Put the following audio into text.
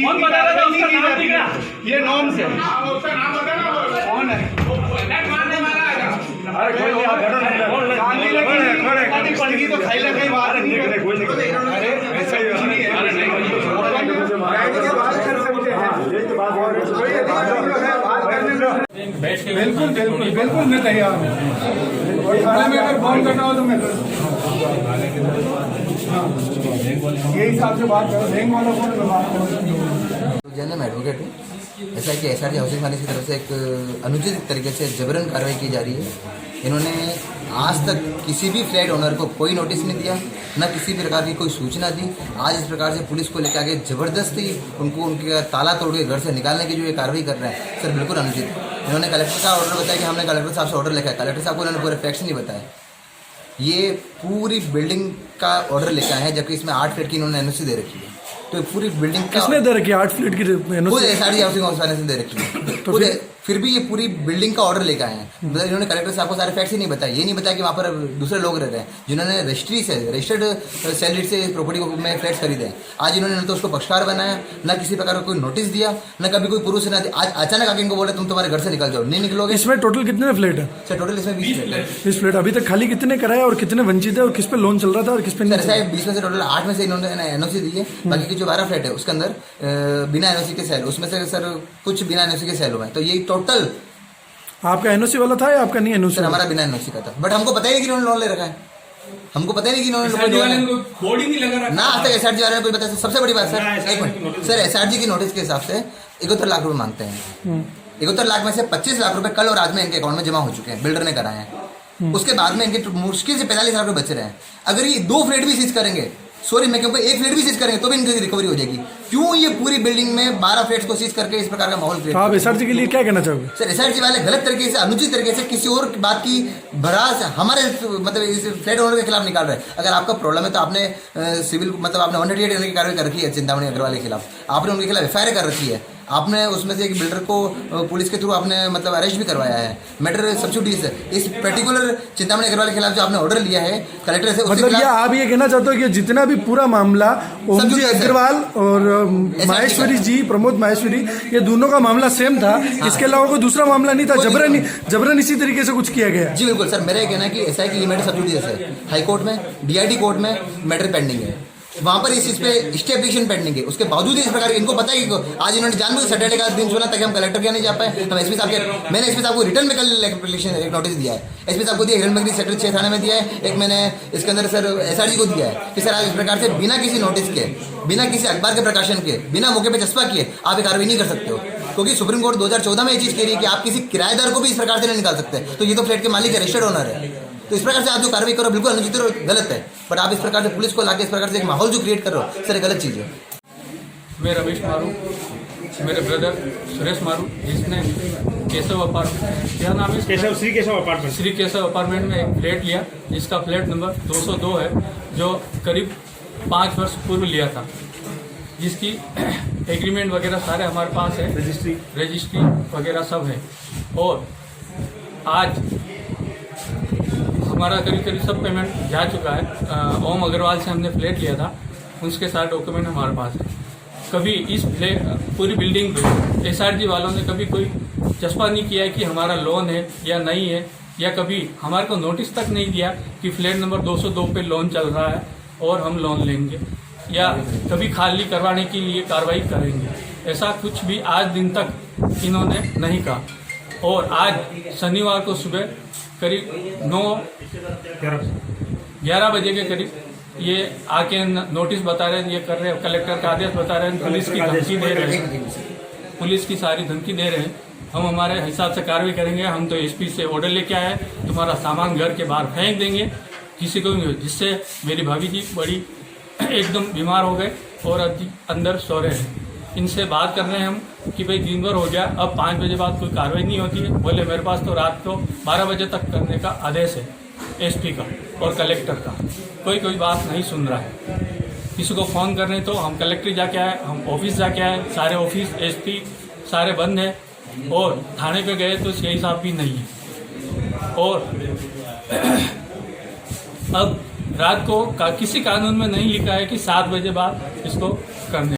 कौन बताएगा था उसका नाम दिख रहा? ये नॉर्म्स है। कौन है? पड़गी तो खाई लगा बाहर नहीं करे। अरे ऐसा ही नहीं है। बिल्कुल बिल्कुल बिल्कुल मैं तैयार हूँ। थाने में अगर फोन करना हो तो मैं ये हिसाब से बात करो। बैंक वालों को बात करो। जनरल एडवोकेट हूँ। ऐसा है कि एसआरजी हाउसिंग फाइनेंस की तरफ से एक अनुचित तरीके से जबरन कार्रवाई की जा रही है। इन्होंने आज तक किसी भी फ्लैट ओनर को कोई नोटिस नहीं दिया, न किसी प्रकार की कोई सूचना दी। आज इस प्रकार से पुलिस को लेकर आगे जबरदस्ती उनको उनके ताला तोड़ के घर से निकालने की जो ये कार्रवाई कर रहे हैं, सर बिल्कुल अनुचित। इन्होंने कलेक्टर का ऑर्डर बताया कि हमने कलेक्टर साहब से ऑर्डर लिखा है। कलेक्टर साहब को उन्होंने पूरे फैक्ट्स नहीं बताया। ये पूरी बिल्डिंग का ऑर्डर लेकर आए हैं, जबकि इसमें 8 फ्लैट की इन्होंने एनओसी दे रखी है। तो पूरी बिल्डिंग किसने दे रखी है 8 फ्लैट की एनओसी? एसआरजी हाउसिंग फाइनेंस ने दे रखी है। तो फिर भी ये पूरी बिल्डिंग का ऑर्डर लेकर आए हैं। मतलब इन्होंने कलेक्टर साहब को सारे फैक्ट्स ही नहीं बताए। ये नहीं बताया कि वहाँ पर दूसरे लोग रह रहे हैं जिन्होंने रजिस्टर्ड सेल रेट से प्रॉपर्टी को में फ्लैट्स खरीदे हैं। आज इन्होंने न तो उसको पक्षकार बनाया, न किसी प्रकार का कोई नोटिस दिया, न कभी कोई पुरुष ने। आज अचानक आके इनको बोले तुम तुम्हारे घर से निकल जाओ, नहीं निकलोगे। इसमें टोटल कितने फ्लैट है सर? टोटल इसमें 20 फ्लैट है। 20 फ्लैट। अभी तक खाली कितने कराए और कितने वंचित है और किस पे लोन चल रहा था और किस पे नहीं? सर 20 में से टोटल 8 में से इन्होंने एनओसी दी है। बाकी की जो 12 फ्लैट है उसके अंदर बिना एनओसी के सेल, उसमें से सर कुछ बिना एनओसी के सेल हुए हैं। तो ये टोटल आपका एनओसी वाला था या आपका नहीं एनओसी? सर हमारा बिना एनओसी का था, बट हमको पता ही नहीं कि इन्होंने लोन ले रखा है। हमको पता ही नहीं कि इन्होंने बोर्ड ही नहीं लगा रखा। ना आज तक एसआरजी वाले ने कोई बताया। सबसे बड़ी बात सर, एक मिनट सर, एसआरजी की नोटिस के हिसाब से 71 लाख रुपए मांगते हैं। 71 लाख में से 25 लाख रुपए कल और आज में इनके अकाउंट में जमा हो चुके हैं, बिल्डर ने कराए हैं। उसके बाद में इनके मुश्किल से 45 लाख रुपए बच रहे हैं। अगर ये 2 फ्लैट भी सीज करेंगे, सॉरी मैं क्योंकि 1 फ्लैट भी सीज करेंगे तो भी इनकी रिकवरी हो जाएगी। क्यों ये पूरी बिल्डिंग में 12 फ्लैट्स को सीज करके इस प्रकार का माहौल क्रिएट? आप एसआरजी के लिए क्या कहना चाहोगे? सर एसआरजी वाले गलत तरीके से, अनुचित तरीके से किसी और बात की भड़ास हमारे मतलब इस फ्लैट ओनर के खिलाफ निकाल रहे हैं। अगर आपका प्रॉब्लम है तो आपने सिविल मतलब आपने 188 की कार्रवाई कर रखी है चिंतामणि अग्रवाल के खिलाफ। आपने उनके खिलाफ एफआईआर कर रखी है। आपने उसमें से एक बिल्डर को पुलिस के थ्रू आपने मतलब अरेस्ट भी करवाया है। मैटर सब्सिट्यूट है। इस पर्टिकुलर चिंतामणि अग्रवाल के खिलाफ जो आपने ऑर्डर लिया है कलेक्टर से, मतलब ये आप ये कहना चाहते हो कि जितना भी पूरा मामला ओम जी अग्रवाल और माहेश्वरी जी, प्रमोद माहेश्वरी, ये दोनों का मामला सेम था? इसके अलावा कोई दूसरा मामला नहीं था? जबरन इसी तरीके से कुछ किया गया? जी बिल्कुल सर, मेरा ये कहना है कि ऐसा है कि ये मैटर सब्सिट्यूट है। हाई कोर्ट में, डीआईटी कोर्ट में मैटर पेंडिंग है। वहाँ पर इस चीज़ पे स्टे एप्लीकेशन पेंडिंग है। उसके बावजूद इस प्रकार इनको पता है कि आज इन्होंने जानबूझ सैटरडे का दिन चुना ताकि हम कलेक्टर के नहीं जा पाए। हम एसपी साहब के, मैंने एसपी साहब को रिटर्न में कल एप्लीकेशन एक नोटिस दिया है। एसपी साहब को दिया, हिरन मगरी सेक्टर 6 थाने में दिया है। एक मैंने इसके अंदर सर एसआरजी को दिया है कि सर आज इस प्रकार से बिना किसी नोटिस के, बिना किसी अखबार के प्रकाशन के, बिना मौके पर चस्पा किए आप ये कार्रवाई नहीं कर सकते हो। क्योंकि सुप्रीम कोर्ट 2014 में ये चीज़ कह रही है कि आप किसी किराएदार को भी इस प्रकार से नहीं निकाल सकते। तो ये तो फ्लैट के मालिक है, रजिस्टर्ड ओनर है। तो इस प्रकार से आप जो कार्रवाई करो बिल्कुल अनुचित और गलत है। बट आप इस प्रकार से पुलिस को लाके इस प्रकार से एक माहौल जो क्रिएट कर रहे हो सर, गलत चीज़ है। मैं रमेश मारू, मेरे ब्रदर सुरेश मारू, जिसने केशव अपार्टमेंट, क्या नाम है? श्री केशव अपार्टमेंट। श्री केशव अपार्टमेंट में एक फ्लैट लिया, जिसका फ्लैट नंबर 202 है, जो करीब 5 वर्ष पूर्व लिया था, जिसकी एग्रीमेंट वगैरह सारे हमारे पास है, रजिस्ट्री वगैरह सब है। और आज हमारा करीब सब पेमेंट जा चुका है। ओम अग्रवाल से हमने फ्लैट लिया था, उसके सारे डॉक्यूमेंट हमारे पास है। कभी इस फ्लैट पूरी बिल्डिंग पे एसआरजी वालों ने कभी कोई चस्पा नहीं किया है कि हमारा लोन है या नहीं है, या कभी हमारे को नोटिस तक नहीं दिया कि फ्लैट नंबर 202 पे लोन चल रहा है और हम लोन लेंगे, या कभी खाली करवाने के लिए कार्रवाई करेंगे। ऐसा कुछ भी आज दिन तक इन्होंने नहीं कहा। और आज शनिवार को सुबह करीब 11 बजे के करीब ये आके नोटिस बता रहे हैं, ये कर रहे हैं, कलेक्टर का आदेश बता रहे हैं, पुलिस की धमकी दे रहे हैं, पुलिस की सारी धमकी दे रहे हैं। हम हमारे हिसाब से कार्रवाई करेंगे। हम तो एसपी से ऑर्डर लेके आए, तुम्हारा सामान घर के बाहर फेंक देंगे किसी को भी। जिससे मेरी भाभी जी बड़ी एकदम बीमार हो गए और अंदर सो रहे हैं। इनसे बात कर रहे हैं हम कि भाई दिन भर हो गया, अब 5 बजे बाद कोई कार्रवाई नहीं होती है। बोले मेरे पास तो रात को 12 बजे तक करने का आदेश है एसपी का और कलेक्टर का। कोई बात नहीं सुन रहा है। किसी को फ़ोन करने तो हम कलेक्टर जाके आए, हम ऑफिस जाके आए, सारे ऑफिस एसपी सारे बंद हैं। और थाने पे गए तो सीआई साहब भी नहीं है। और अब रात को किसी कानून में नहीं लिखा है कि 7 बजे बाद इसको करने